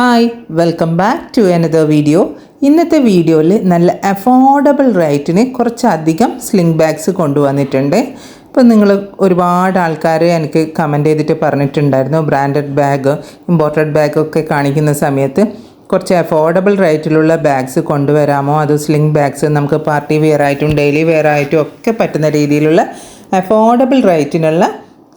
Hi welcome back to another video. ഇന്നത്തെ വീഡിയോയിൽ നല്ല അഫോർഡബിൾ റേറ്റിന് കുറച്ചധികം സ്ലിംഗ് ബാഗ്സ് കൊണ്ടുവന്നിട്ടുണ്ട്. ഇപ്പം നിങ്ങൾ ഒരുപാട് ആൾക്കാർ എനിക്ക് കമൻറ്റ് ചെയ്തിട്ട് പറഞ്ഞിട്ടുണ്ടായിരുന്നു ബ്രാൻഡഡ് ബാഗ്, ഇമ്പോർട്ടഡ് ബാഗൊക്കെ കാണിക്കുന്ന സമയത്ത് കുറച്ച് അഫോർഡബിൾ റേറ്റിലുള്ള ബാഗ്സ് കൊണ്ടുവരാമോ, അത് സ്ലിംഗ് ബാഗ്സ് നമുക്ക് പാർട്ടി വെയർ ആയിട്ടും ഡെയിലി വെയർ ആയിട്ടും ഒക്കെ പറ്റുന്ന രീതിയിലുള്ള അഫോർഡബിൾ റേറ്റിനുള്ള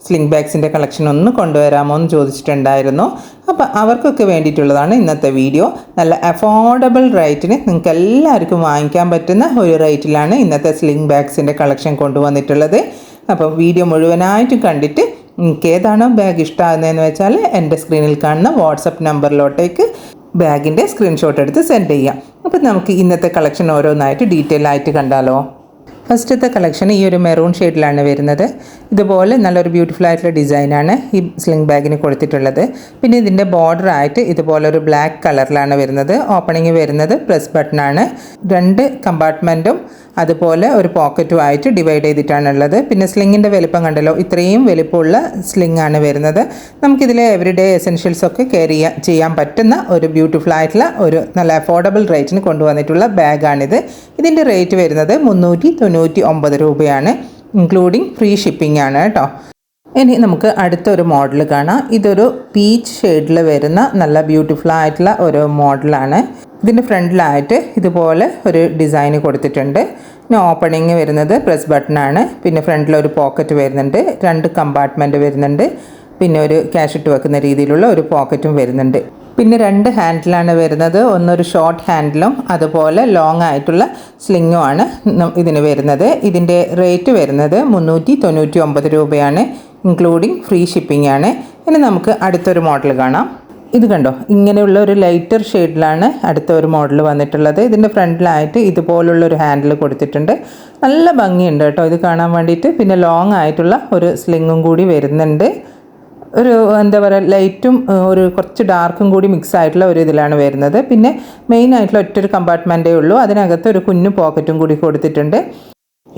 സ്ലിംഗ് ബാഗ്സിൻ്റെ കളക്ഷൻ ഒന്ന് കൊണ്ടുവരാമോ എന്ന് ചോദിച്ചിട്ടുണ്ടായിരുന്നു. അപ്പോൾ അവർക്കൊക്കെ വേണ്ടിയിട്ടുള്ളതാണ് ഇന്നത്തെ വീഡിയോ. നല്ല അഫോർഡബിൾ റേറ്റിന് നിങ്ങൾക്ക് എല്ലാവർക്കും വാങ്ങിക്കാൻ പറ്റുന്ന ഒരു റേറ്റിലാണ് ഇന്നത്തെ സ്ലിംഗ് ബാഗ്സിൻ്റെ കളക്ഷൻ കൊണ്ടുവന്നിട്ടുള്ളത്. അപ്പോൾ വീഡിയോ മുഴുവനായിട്ടും കണ്ടിട്ട് നിങ്ങൾക്ക് ഏതാണോ ബാഗ് ഇഷ്ടമാകുന്നതെന്ന് വെച്ചാൽ എൻ്റെ സ്ക്രീനിൽ കാണുന്ന വാട്സപ്പ് നമ്പറിലോട്ടേക്ക് ബാഗിൻ്റെ സ്ക്രീൻഷോട്ട് എടുത്ത് സെൻഡ് ചെയ്യാം. അപ്പോൾ നമുക്ക് ഇന്നത്തെ കളക്ഷൻ ഓരോന്നായിട്ട് ഡീറ്റെയിൽ ആയിട്ട് കണ്ടാലോ. ഫസ്റ്റത്തെ കളക്ഷൻ ഈ ഒരു മെറൂൺ ഷെയ്ഡിലാണ് വരുന്നത്. ഇതുപോലെ നല്ലൊരു ബ്യൂട്ടിഫുൾ ആയിട്ടുള്ള ഡിസൈനാണ് ഈ സ്ലിംഗ് ബാഗിന് കൊടുത്തിട്ടുള്ളത്. പിന്നെ ഇതിൻ്റെ ബോർഡർ ആയിട്ട് ഇതുപോലൊരു ബ്ലാക്ക് കളറിലാണ് വരുന്നത്. ഓപ്പണിങ് വരുന്നത് പ്രസ് ബട്ടണാണ്. 2 കമ്പാർട്ട്മെൻറ്റും അതുപോലെ ഒരു പോക്കറ്റും ആയിട്ട് ഡിവൈഡ് ചെയ്തിട്ടാണുള്ളത്. പിന്നെ സ്ലിങ്ങിൻ്റെ വലിപ്പം കണ്ടല്ലോ, ഇത്രയും വലിപ്പമുള്ള സ്ലിംഗ് ആണ് വരുന്നത്. നമുക്കിതിലെ എവറിഡേ എസെൻഷ്യൽസ് ഒക്കെ ക്യാരി ചെയ്യാൻ പറ്റുന്ന ഒരു ബ്യൂട്ടിഫുൾ ആയിട്ടുള്ള ഒരു നല്ല അഫോർഡബിൾ റേറ്റിന് കൊണ്ടുവന്നിട്ടുള്ള ബാഗാണിത്. ഇതിൻ്റെ റേറ്റ് വരുന്നത് 399 രൂപയാണ്, ഇൻക്ലൂഡിങ് ഫ്രീ ഷിപ്പിംഗ് ആണ് കേട്ടോ. ഇനി നമുക്ക് അടുത്തൊരു മോഡൽ കാണാം. ഇതൊരു പീച്ച് ഷെയ്ഡിൽ വരുന്ന നല്ല ബ്യൂട്ടിഫുൾ ആയിട്ടുള്ള ഒരു മോഡലാണ്. ഇതിൻ്റെ ഫ്രണ്ടിലായിട്ട് ഇതുപോലെ ഒരു ഡിസൈന് കൊടുത്തിട്ടുണ്ട്. പിന്നെ ഓപ്പണിങ് വരുന്നത് പ്രസ് ബട്ടണാണ്. പിന്നെ ഫ്രണ്ടിലൊരു പോക്കറ്റ് വരുന്നുണ്ട്, 2 കമ്പാർട്ട്മെൻറ്റ് വരുന്നുണ്ട്. പിന്നെ ഒരു ക്യാഷ് ഇട്ട് വെക്കുന്ന രീതിയിലുള്ള ഒരു പോക്കറ്റും വരുന്നുണ്ട്. പിന്നെ 2 ഹാൻഡിലാണ് വരുന്നത്. ഒന്നൊരു ഷോർട്ട് ഹാൻഡിലും അതുപോലെ ലോങ് ആയിട്ടുള്ള സ്ലിങ്ങും ആണ് ഇതിന് വരുന്നത്. ഇതിൻ്റെ റേറ്റ് വരുന്നത് 399 രൂപയാണ്, ഇൻക്ലൂഡിങ് ഫ്രീ ഷിപ്പിംഗ് ആണ്. ഇനി നമുക്ക് അടുത്തൊരു മോഡൽ കാണാം. ഇത് കണ്ടോ, ഇങ്ങനെയുള്ള ഒരു ലൈറ്റർ ഷെയ്ഡിലാണ് അടുത്ത ഒരു മോഡൽ വന്നിട്ടുള്ളത്. ഇതിൻ്റെ ഫ്രണ്ടിലായിട്ട് ഇതുപോലുള്ളൊരു ഹാൻഡിൽ കൊടുത്തിട്ടുണ്ട്. നല്ല ഭംഗിയുണ്ട് കേട്ടോ ഇത് കാണാൻ വേണ്ടിയിട്ട്. പിന്നെ ലോങ് ആയിട്ടുള്ള ഒരു സ്ലിങ്ങും കൂടി വരുന്നുണ്ട്. ഒരു എന്താ പറയുക, ലൈറ്റും ഒരു കുറച്ച് ഡാർക്കും കൂടി മിക്സ് ആയിട്ടുള്ള ഒരു ഇതിലാണ് വരുന്നത്. പിന്നെ മെയിൻ ആയിട്ടുള്ള ഒറ്റൊരു കമ്പാർട്ട്മെൻറ്റേ ഉള്ളൂ. അതിനകത്ത് ഒരു കുഞ്ഞു പോക്കറ്റും കൂടി കൊടുത്തിട്ടുണ്ട്.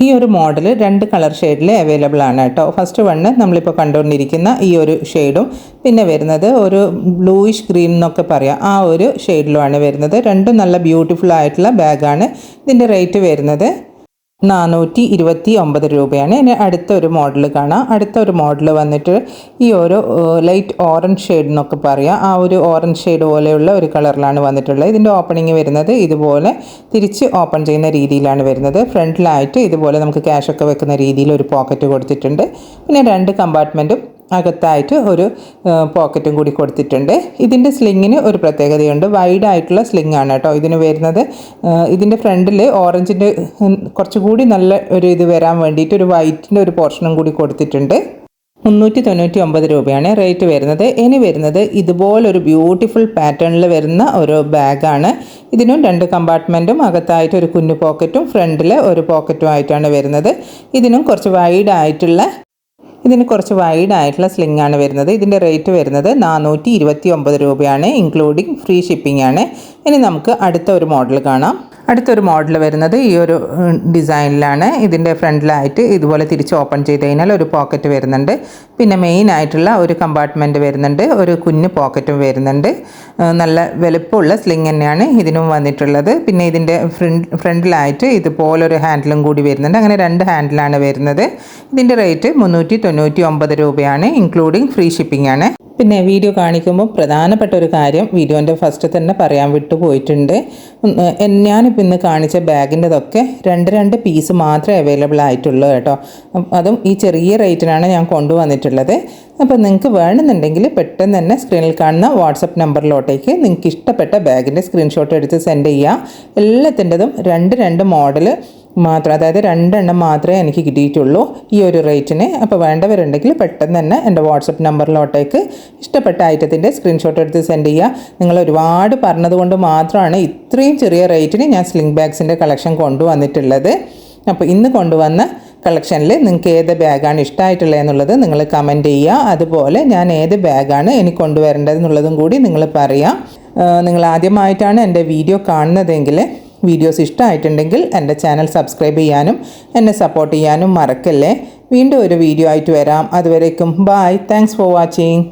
ഈ ഒരു മോഡൽ 2 കളർ ഷെയ്ഡിൽ അവൈലബിൾ ആണ് കേട്ടോ. ഫസ്റ്റ് വണ്ണ് നമ്മളിപ്പോൾ കണ്ടുകൊണ്ടിരിക്കുന്ന ഈ ഒരു ഷെയ്ഡും പിന്നെ വരുന്നത് ഒരു ബ്ലൂയിഷ് ഗ്രീൻ എന്നൊക്കെ പറയാം, ആ ഒരു ഷെയ്ഡിലുമാണ് വരുന്നത്. രണ്ടും നല്ല ബ്യൂട്ടിഫുൾ ആയിട്ടുള്ള ബാഗാണ്. ഇതിൻ്റെ റേറ്റ് വരുന്നത് 429 രൂപയാണ്. ഇനി അടുത്തൊരു മോഡൽ കാണാം. അടുത്തൊരു മോഡൽ വന്നിട്ട് ഈ ഒരു ലൈറ്റ് ഓറഞ്ച് ഷെയ്ഡ് എന്നൊക്കെ പറയാം, ആ ഒരു ഓറഞ്ച് ഷെയ്ഡ് പോലെയുള്ള ഒരു കളറിലാണ് വന്നിട്ടുള്ളത്. ഇതിൻ്റെ ഓപ്പണിങ് വരുന്നത് ഇതുപോലെ തിരിച്ച് ഓപ്പൺ ചെയ്യുന്ന രീതിയിലാണ് വരുന്നത്. ഫ്രണ്ടിലായിട്ട് ഇതുപോലെ നമുക്ക് ക്യാഷൊക്കെ വെക്കുന്ന രീതിയിൽ ഒരു പോക്കറ്റ് കൊടുത്തിട്ടുണ്ട്. പിന്നെ 2 കമ്പാർട്ട്മെൻറ്റും അകത്തായിട്ട് ഒരു പോക്കറ്റും കൂടി കൊടുത്തിട്ടുണ്ട്. ഇതിൻ്റെ സ്ലിങ്ങിന് ഒരു പ്രത്യേകതയുണ്ട്, വൈഡ് ആയിട്ടുള്ള സ്ലിംഗ് ആണ് കേട്ടോ ഇതിന് വരുന്നത്. ഇതിൻ്റെ ഫ്രണ്ടിൽ ഓറഞ്ചിൻ്റെ കുറച്ചുകൂടി നല്ല ഒരു ഇത് വരാൻ വേണ്ടിയിട്ട് ഒരു വൈറ്റിൻ്റെ ഒരു പോർഷനും കൂടി കൊടുത്തിട്ടുണ്ട്. 399 രൂപയാണ് റേറ്റ് വരുന്നത്. ഇനി വരുന്നത് ഇതുപോലൊരു ബ്യൂട്ടിഫുൾ പാറ്റേണിൽ വരുന്ന ഒരു ബാഗാണ്. ഇതിനും 2 കമ്പാർട്ട്മെൻറ്റും അകത്തായിട്ട് ഒരു കുഞ്ഞു പോക്കറ്റും ഫ്രണ്ടിൽ ഒരു പോക്കറ്റും ആയിട്ടാണ് വരുന്നത്. ഇതിനും കുറച്ച് വൈഡ് ആയിട്ടുള്ള സ്ലിംഗ് ആണ് വരുന്നത്. ഇതിൻ്റെ റേറ്റ് വരുന്നത് 429 രൂപയാണ്, ഇൻക്ലൂഡിങ് ഫ്രീ ഷിപ്പിംഗ് ആണ്. ഇനി നമുക്ക് അടുത്ത ഒരു മോഡൽ കാണാം. അടുത്തൊരു മോഡൽ വരുന്നത് ഈ ഒരു ഡിസൈനിലാണ്. ഇതിൻ്റെ ഫ്രണ്ടിലായിട്ട് ഇതുപോലെ തിരിച്ച് ഓപ്പൺ ചെയ്ത് കഴിഞ്ഞാൽ ഒരു പോക്കറ്റ് വരുന്നുണ്ട്. പിന്നെ മെയിൻ ആയിട്ടുള്ള ഒരു കമ്പാർട്ട്മെൻറ്റ് വരുന്നുണ്ട്, ഒരു കുഞ്ഞു പോക്കറ്റും വരുന്നുണ്ട്. നല്ല വലുപ്പമുള്ള സ്ലിംഗ് തന്നെയാണ് ഇതിനും വന്നിട്ടുള്ളത്. പിന്നെ ഇതിൻ്റെ ഫ്രണ്ടിലായിട്ട് ഇതുപോലൊരു ഹാൻഡിലും കൂടി വരുന്നുണ്ട്. അങ്ങനെ 2 ഹാൻഡിലാണ് വരുന്നത്. ഇതിൻ്റെ റേറ്റ് 399 രൂപയാണ്, ഇൻക്ലൂഡിങ് ഫ്രീ ഷിപ്പിംഗ് ആണ്. പിന്നെ വീഡിയോ കാണിക്കുമ്പോൾ പ്രധാനപ്പെട്ട ഒരു കാര്യം വീഡിയോൻ്റെ ഫസ്റ്റ് തന്നെ പറയാൻ വിട്ടുപോയിട്ടുണ്ട്. ഞാനിപ്പോൾ ഇന്ന് കാണിച്ച ബാഗിൻ്റെതൊക്കെ 2 പീസ് മാത്രമേ അവൈലബിൾ ആയിട്ടുള്ളൂ കേട്ടോ. അതും ഈ ചെറിയ റേറ്റിനാണ് ഞാൻ കൊണ്ടുവന്നിട്ടുള്ളത്. അപ്പോൾ നിങ്ങൾക്ക് വേണമെന്നുണ്ടെങ്കിൽ പെട്ടെന്ന് തന്നെ സ്ക്രീനിൽ കാണുന്ന വാട്സപ്പ് നമ്പറിലോട്ടേക്ക് നിങ്ങൾക്ക് ഇഷ്ടപ്പെട്ട ബാഗിൻ്റെ സ്ക്രീൻഷോട്ട് എടുത്ത് സെൻഡ് ചെയ്യുക. എല്ലാത്തിൻ്റെതും 2 മോഡൽ മാത്രം, അതായത് 2 എണ്ണം മാത്രമേ എനിക്ക് കിട്ടിയിട്ടുള്ളൂ ഈ ഒരു റേറ്റിന്. അപ്പോൾ വേണ്ടവരുണ്ടെങ്കിൽ പെട്ടെന്ന് തന്നെ എൻ്റെ വാട്സപ്പ് നമ്പറിലോട്ടേക്ക് ഇഷ്ടപ്പെട്ട ഐറ്റത്തിൻ്റെ സ്ക്രീൻഷോട്ട് എടുത്ത് സെൻഡ് ചെയ്യുക. നിങ്ങൾ ഒരുപാട് പറഞ്ഞതുകൊണ്ട് മാത്രമാണ് ഇത്രയും ചെറിയ റേറ്റിന് ഞാൻ സ്ലിംഗ് ബാഗ്സിൻ്റെ കളക്ഷൻ കൊണ്ടുവന്നിട്ടുള്ളത്. അപ്പോൾ ഇന്ന് കൊണ്ടുവന്ന കളക്ഷനിൽ നിങ്ങൾക്ക് ഏത് ബാഗാണ് ഇഷ്ടമായിട്ടുള്ളത് എന്നുള്ളത് നിങ്ങൾ കമൻറ്റ് ചെയ്യുക. അതുപോലെ ഞാൻ ഏത് ബാഗാണ് എനിക്ക് കൊണ്ടുവരേണ്ടതെന്നുള്ളതും കൂടി നിങ്ങൾ പറയാം. നിങ്ങൾ ആദ്യമായിട്ടാണ് എൻ്റെ വീഡിയോ കാണുന്നതെങ്കിൽ വീഡിയോസ് ഇഷ്ടമായിട്ടുണ്ടെങ്കിൽ എൻ്റെ ചാനൽ സബ്സ്ക്രൈബ് ചെയ്യാനും എന്നെ സപ്പോർട്ട് ചെയ്യാനും മറക്കല്ലേ. വീണ്ടും ഒരു വീഡിയോ ആയിട്ട് വരാം. അതുവരേക്കും ബൈ. Thanks for watching.